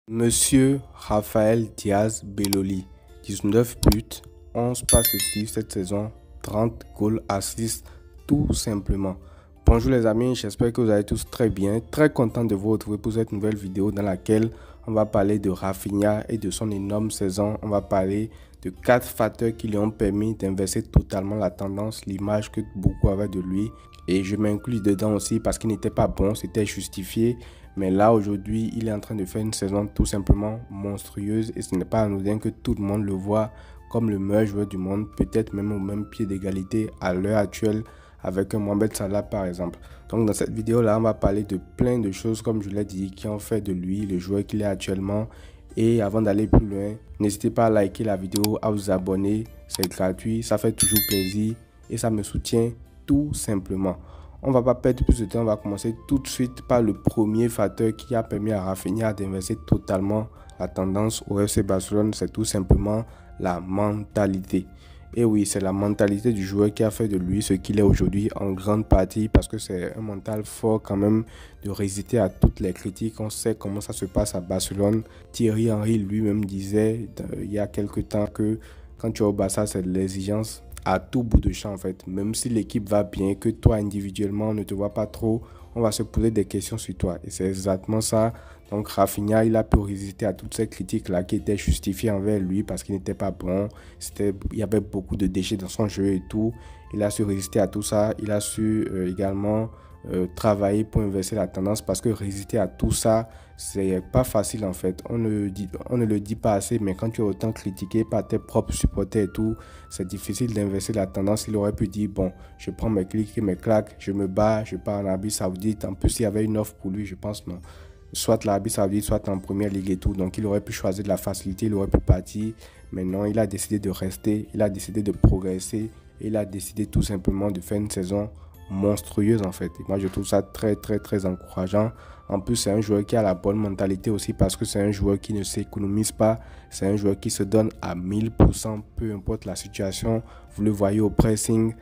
Monsieur Raphaël Diaz Belloli, 19 buts, 11 passes décisives cette saison, 30 goals assists, tout simplement. Bonjour les amis, j'espère que vous allez tous très bien. Très content de vous retrouver pour cette nouvelle vidéo dans laquelle on va parler de Raphinha et de son énorme saison. On va parler de 4 facteurs qui lui ont permis d'inverser totalement la tendance, l'image que beaucoup avaient de lui. Et je m'inclus dedans aussi parce qu'il n'était pas bon, c'était justifié. Mais là, aujourd'hui, il est en train de faire une saison tout simplement monstrueuse et ce n'est pas anodin que tout le monde le voit comme le meilleur joueur du monde, peut-être même au même pied d'égalité à l'heure actuelle avec un Mohamed Salah par exemple. Donc dans cette vidéo-là, on va parler de plein de choses, comme je l'ai dit, qui ont fait de lui le joueur qu'il est actuellement. Et avant d'aller plus loin, n'hésitez pas à liker la vidéo, à vous abonner, c'est gratuit, ça fait toujours plaisir et ça me soutient tout simplement. On va pas perdre plus de temps, on va commencer tout de suite par le premier facteur qui a permis à Raphinha d'inverser totalement la tendance au FC Barcelone, c'est tout simplement la mentalité. Et oui, c'est la mentalité du joueur qui a fait de lui ce qu'il est aujourd'hui en grande partie parce que c'est un mental fort quand même de résister à toutes les critiques. On sait comment ça se passe à Barcelone. Thierry Henry lui-même disait il y a quelques temps que quand tu es au Barça, c'est de l'exigence à tout bout de champ en fait. Même si l'équipe va bien, que toi individuellement on ne te voit pas trop, on va se poser des questions sur toi. Et c'est exactement ça. Donc Raphinha, il a pu résister à toutes ces critiques-là qui étaient justifiées envers lui parce qu'il n'était pas bon. Il y avait beaucoup de déchets dans son jeu et tout. Il a su résister à tout ça. Il a su également travailler pour inverser la tendance parce que résister à tout ça, c'est pas facile en fait. On ne le dit pas assez, mais quand tu es autant critiqué par tes propres supporters et tout, c'est difficile d'inverser la tendance. Il aurait pu dire, bon, je prends mes clics et mes claques, je me bats, je pars en Arabie Saoudite. En plus, il y avait une offre pour lui, je pense, non. Soit l'Arabie Saoudite, soit en première ligue et tout. Donc, il aurait pu choisir de la facilité, il aurait pu partir. Mais non, il a décidé de rester, il a décidé de progresser. Et il a décidé tout simplement de faire une saison monstrueuse en fait. Et moi, je trouve ça très encourageant. En plus, c'est un joueur qui a la bonne mentalité aussi parce que c'est un joueur qui ne s'économise pas. C'est un joueur qui se donne à 1000%, peu importe la situation. Vous le voyez au pressing,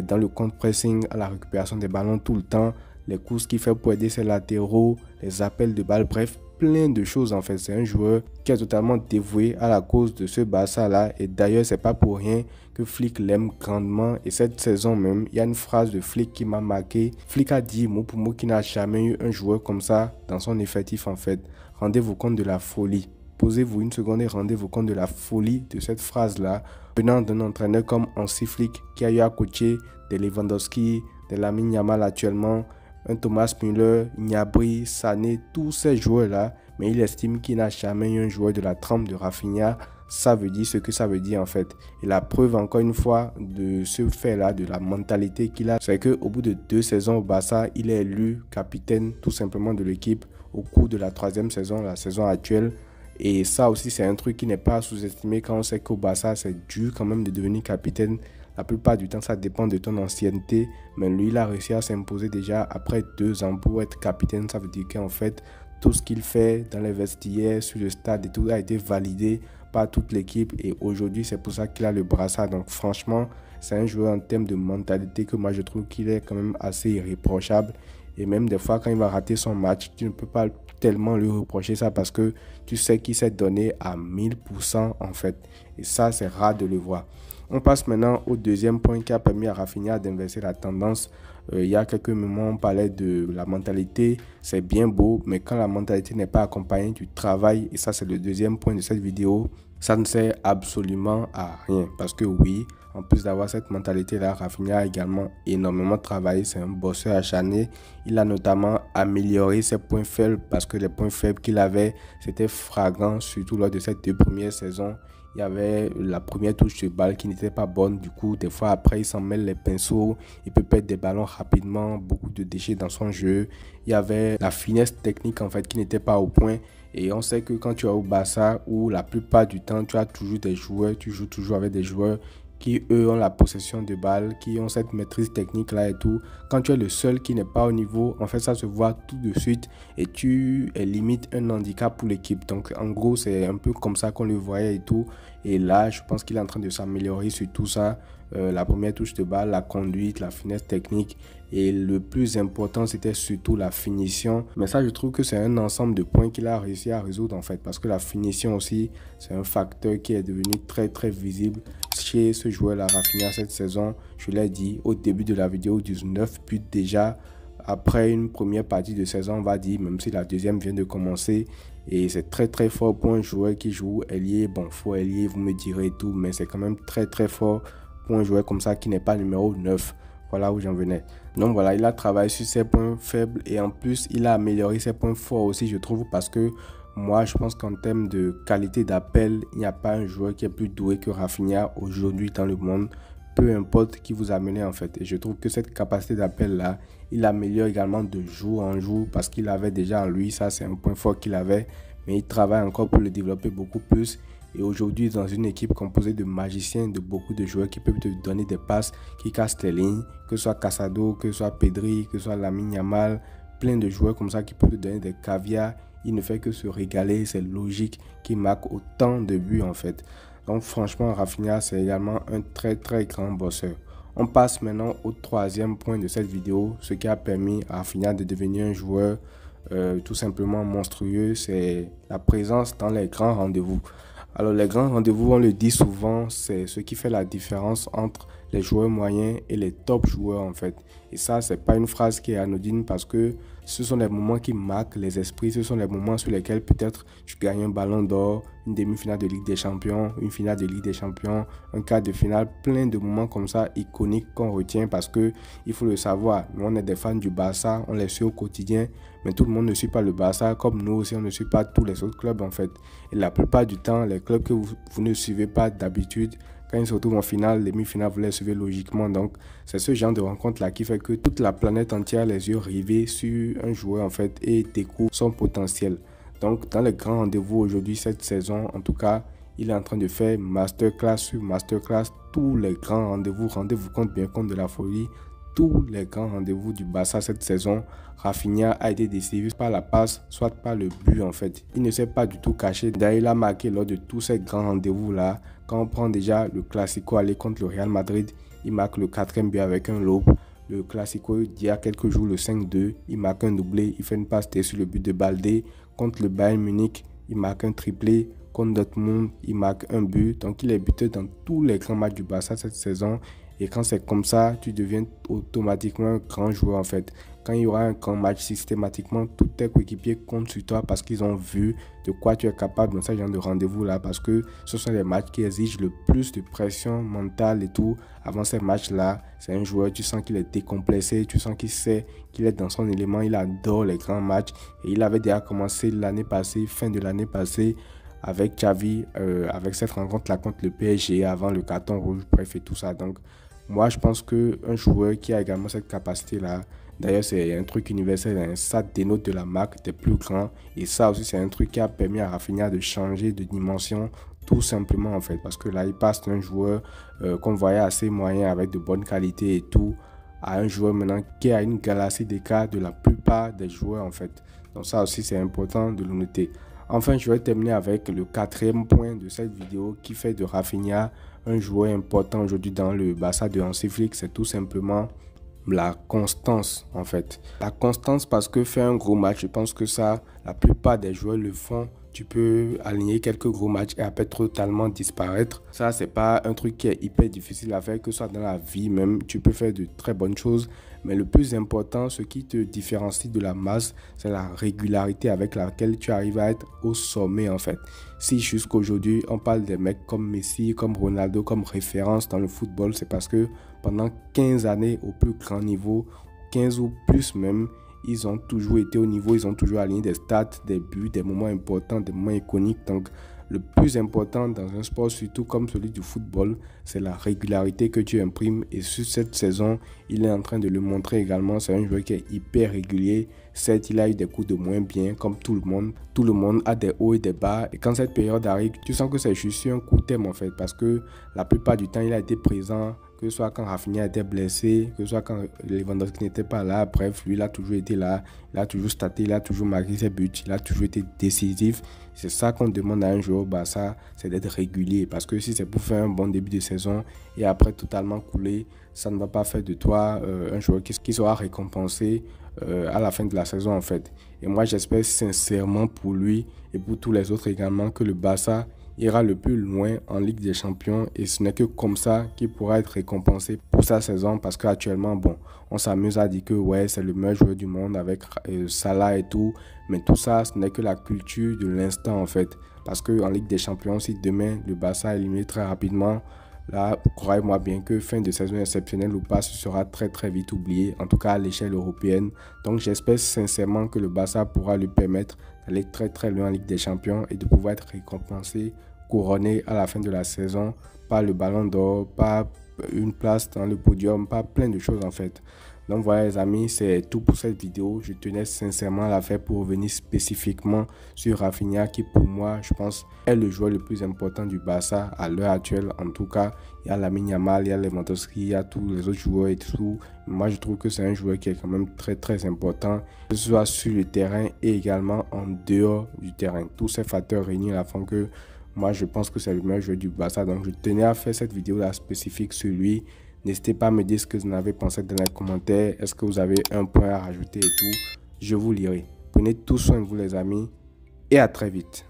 dans le contre-pressing, à la récupération des ballons tout le temps. Les courses qu'il fait pour aider ses latéraux, les appels de balles, bref, plein de choses en fait. C'est un joueur qui est totalement dévoué à la cause de ce Barça là. Et d'ailleurs, c'est pas pour rien que Flick l'aime grandement. Et cette saison même, il y a une phrase de Flick qui m'a marqué. Flick a dit mot pour mot qu'il n'a jamais eu un joueur comme ça dans son effectif en fait. Rendez-vous compte de la folie. Posez-vous une seconde et rendez-vous compte de la folie de cette phrase-là, venant d'un entraîneur comme Hansi Flick qui a eu à coacher des Lewandowski, des Lamine Yamal actuellement, un Thomas Müller, Gnabry, Sané, tous ces joueurs-là, mais il estime qu'il n'a jamais eu un joueur de la trempe de Raphinha. Ça veut dire ce que ça veut dire en fait. Et la preuve encore une fois de ce fait-là, de la mentalité qu'il a, c'est qu'au bout de 2 saisons au Barça, il est élu capitaine tout simplement de l'équipe au cours de la 3e saison, la saison actuelle. Et ça aussi, c'est un truc qui n'est pas sous-estimé quand on sait qu'au Barça, c'est dur quand même de devenir capitaine. La plupart du temps, ça dépend de ton ancienneté. Mais lui, il a réussi à s'imposer déjà après 2 ans pour être capitaine. Ça veut dire qu'en fait, tout ce qu'il fait dans les vestiaires, sur le stade et tout a été validé par toute l'équipe. Et aujourd'hui, c'est pour ça qu'il a le brassard. Donc franchement, c'est un joueur en termes de mentalité que moi, je trouve qu'il est quand même assez irréprochable. Et même des fois, quand il va rater son match, tu ne peux pas tellement lui reprocher ça parce que tu sais qu'il s'est donné à 1000% en fait. Et ça, c'est rare de le voir. On passe maintenant au deuxième point qui a permis à Raphinha d'inverser la tendance. Il y a quelques moments, on parlait de la mentalité. C'est bien beau, mais quand la mentalité n'est pas accompagnée du travail, et ça c'est le deuxième point de cette vidéo, ça ne sert absolument à rien. Parce que oui, en plus d'avoir cette mentalité-là, Raphinha a également énormément travaillé. C'est un bosseur acharné. Il a notamment amélioré ses points faibles parce que les points faibles qu'il avait, c'était flagrant, surtout lors de ces 2 premières saisons. Il y avait la première touche de balle qui n'était pas bonne. Du coup, des fois, après, il s'en mêle les pinceaux. Il peut perdre des ballons rapidement, beaucoup de déchets dans son jeu. Il y avait la finesse technique, en fait, qui n'était pas au point. Et on sait que quand tu es au Barça, où la plupart du temps, tu as toujours des joueurs, tu joues toujours avec des joueurs qui, eux, ont la possession de balle, qui ont cette maîtrise technique-là et tout. Quand tu es le seul qui n'est pas au niveau, en fait, ça se voit tout de suite et tu es limite un handicap pour l'équipe. Donc, en gros, c'est un peu comme ça qu'on le voyait et tout. Et là, je pense qu'il est en train de s'améliorer sur tout ça. la première touche de balle, la conduite, la finesse technique. Et le plus important, c'était surtout la finition. Mais ça, je trouve que c'est un ensemble de points qu'il a réussi à résoudre en fait. Parce que la finition aussi, c'est un facteur qui est devenu très très visible chez ce joueur-là, Raphinha, cette saison. Je l'ai dit au début de la vidéo, 19 buts déjà. Après une première partie de saison, on va dire, même si la deuxième vient de commencer. Et c'est très très fort pour un joueur qui joue ailier. Bon, faux ailier, vous me direz tout, mais c'est quand même très très fort pour un joueur comme ça qui n'est pas numéro 9. Voilà où j'en venais. Donc voilà, il a travaillé sur ses points faibles et en plus, il a amélioré ses points forts aussi, je trouve, parce que moi, je pense qu'en termes de qualité d'appel, il n'y a pas un joueur qui est plus doué que Raphinha aujourd'hui dans le monde, peu importe qui vous amenez en fait. Et je trouve que cette capacité d'appel-là, il améliore également de jour en jour parce qu'il avait déjà en lui, ça c'est un point fort qu'il avait, mais il travaille encore pour le développer beaucoup plus. Et aujourd'hui, dans une équipe composée de magiciens, de beaucoup de joueurs qui peuvent te donner des passes, qui cassent tes lignes, que ce soit Casado, que ce soit Pedri, que ce soit Lamine Yamal, plein de joueurs comme ça qui peuvent te donner des caviars. Il ne fait que se régaler, c'est logique qu'il marque autant de buts en fait. Donc franchement, Raphinha, c'est également un très très grand bosseur. On passe maintenant au troisième point de cette vidéo, ce qui a permis à Raphinha de devenir un joueur tout simplement monstrueux, c'est la présence dans les grands rendez-vous. Alors les grands rendez-vous, on le dit souvent, c'est ce qui fait la différence entre les joueurs moyens et les top joueurs en fait. Et ça, c'est pas une phrase qui est anodine parce que ce sont les moments qui marquent les esprits, ce sont les moments sur lesquels peut-être tu gagnes un ballon d'or, une demi-finale de Ligue des Champions, une finale de Ligue des Champions, un quart de finale, plein de moments comme ça iconiques qu'on retient parce que il faut le savoir, nous on est des fans du Barça, on les suit au quotidien, mais tout le monde ne suit pas le Barça comme nous aussi on ne suit pas tous les autres clubs en fait. Et la plupart du temps, les clubs que vous ne suivez pas d'habitude, quand ils se retrouvent en finale, les demi-finales, vous les suivez logiquement. Donc, c'est ce genre de rencontre-là qui fait que toute la planète entière a les yeux rivés sur un joueur en fait et découvre son potentiel. Donc, dans les grands rendez-vous aujourd'hui, cette saison, en tout cas, il est en train de faire masterclass sur masterclass. Tous les grands rendez-vous, rendez-vous compte bien compte de la folie. Tous les grands rendez-vous du Barça cette saison, Raphinha a été décisif par la passe, soit par le but en fait. Il ne s'est pas du tout caché. D'ailleurs, il a marqué lors de tous ces grands rendez-vous-là. Quand on prend déjà le Classico aller contre le Real Madrid, il marque le 4e but avec un lob. Le Classico d'il y a quelques jours, le 5-2, il marque un doublé. Il fait une passe sur le but de Baldé. Contre le Bayern Munich, il marque un triplé. Contre Dortmund, il marque un but. Donc, il est buteur dans tous les grands matchs du Barça cette saison. Et quand c'est comme ça, tu deviens automatiquement un grand joueur en fait. Quand il y aura un grand match, systématiquement, tous tes coéquipiers comptent sur toi parce qu'ils ont vu de quoi tu es capable dans ce genre de rendez-vous-là. Parce que ce sont les matchs qui exigent le plus de pression mentale et tout. Avant ces matchs-là, c'est un joueur, tu sens qu'il est décomplexé, tu sens qu'il sait qu'il est dans son élément, il adore les grands matchs. Et il avait déjà commencé l'année passée, fin de l'année passée, avec Xavi, avec cette rencontre-là contre le PSG, avant le carton rouge, bref et tout ça. Donc, moi, je pense qu'un joueur qui a également cette capacité-là, d'ailleurs, c'est un truc universel, hein, ça dénote de la marque des plus grands. Et ça aussi, c'est un truc qui a permis à Raphinha de changer de dimension, tout simplement, en fait. Parce que là, il passe d'un joueur qu'on voyait assez moyen, avec de bonnes qualités et tout, à un joueur maintenant qui a une galaxie d'écart de la plupart des joueurs, en fait. Donc ça aussi, c'est important de le noter. Enfin, je vais terminer avec le quatrième point de cette vidéo qui fait de Raphinha un joueur important aujourd'hui dans le Barça de Hansi Flick, c'est tout simplement la constance en fait. La constance parce que faire un gros match, je pense que ça, la plupart des joueurs le font. Tu peux aligner quelques gros matchs et après totalement disparaître. Ça, c'est pas un truc qui est hyper difficile à faire, que ce soit dans la vie même. Tu peux faire de très bonnes choses. Mais le plus important, ce qui te différencie de la masse, c'est la régularité avec laquelle tu arrives à être au sommet en fait. Si jusqu'aujourd'hui, on parle des mecs comme Messi, comme Ronaldo, comme référence dans le football, c'est parce que pendant 15 années au plus grand niveau, 15 ou plus même, ils ont toujours été au niveau, ils ont toujours aligné des stats, des buts, des moments importants, des moments iconiques. Donc, le plus important dans un sport, surtout comme celui du football, c'est la régularité que tu imprimes. Et sur cette saison, il est en train de le montrer également. C'est un joueur qui est hyper régulier. Certes, il a eu des coups de moins bien, comme tout le monde. Tout le monde a des hauts et des bas. Et quand cette période arrive, tu sens que c'est juste un coup de thème en fait. Parce que la plupart du temps, il a été présent que ce soit quand Rafinha était blessé, que ce soit quand Lewandowski n'était pas là. Bref, lui, il a toujours été là, il a toujours staté, il a toujours marqué ses buts, il a toujours été décisif. C'est ça qu'on demande à un joueur au Barça, c'est d'être régulier. Parce que si c'est pour faire un bon début de saison et après totalement couler, ça ne va pas faire de toi un joueur qui sera récompensé à la fin de la saison en fait. Et moi, j'espère sincèrement pour lui et pour tous les autres également que le Barça ira le plus loin en Ligue des Champions et ce n'est que comme ça qu'il pourra être récompensé pour sa saison parce qu'actuellement, bon, on s'amuse à dire que ouais, c'est le meilleur joueur du monde avec Salah et tout, mais tout ça, ce n'est que la culture de l'instant en fait. Parce qu'en Ligue des Champions, si demain le Barça est éliminé très rapidement, là, croyez-moi bien que fin de saison exceptionnelle ou pas, ce sera très très vite oublié, en tout cas à l'échelle européenne. Donc j'espère sincèrement que le Barça pourra lui permettre d'aller très très loin en Ligue des Champions et de pouvoir être récompensé, couronné à la fin de la saison par le Ballon d'Or, par une place dans le podium, par plein de choses en fait. Donc voilà les amis, c'est tout pour cette vidéo. Je tenais sincèrement à la faire pour revenir spécifiquement sur Rafinha qui pour moi, je pense, est le joueur le plus important du Barça à l'heure actuelle. En tout cas, il y a Lamine Yamal, il y a Lewandowski, il y a tous les autres joueurs et tout. Moi, je trouve que c'est un joueur qui est quand même très très important, que ce soit sur le terrain et également en dehors du terrain. Tous ces facteurs réunis la font que moi, je pense que c'est le meilleur joueur du Barça. Donc, je tenais à faire cette vidéo-là spécifique sur lui. N'hésitez pas à me dire ce que vous en avez pensé dans les commentaires. Est-ce que vous avez un point à rajouter et tout? Je vous lirai. Prenez tout soin de vous les amis et à très vite.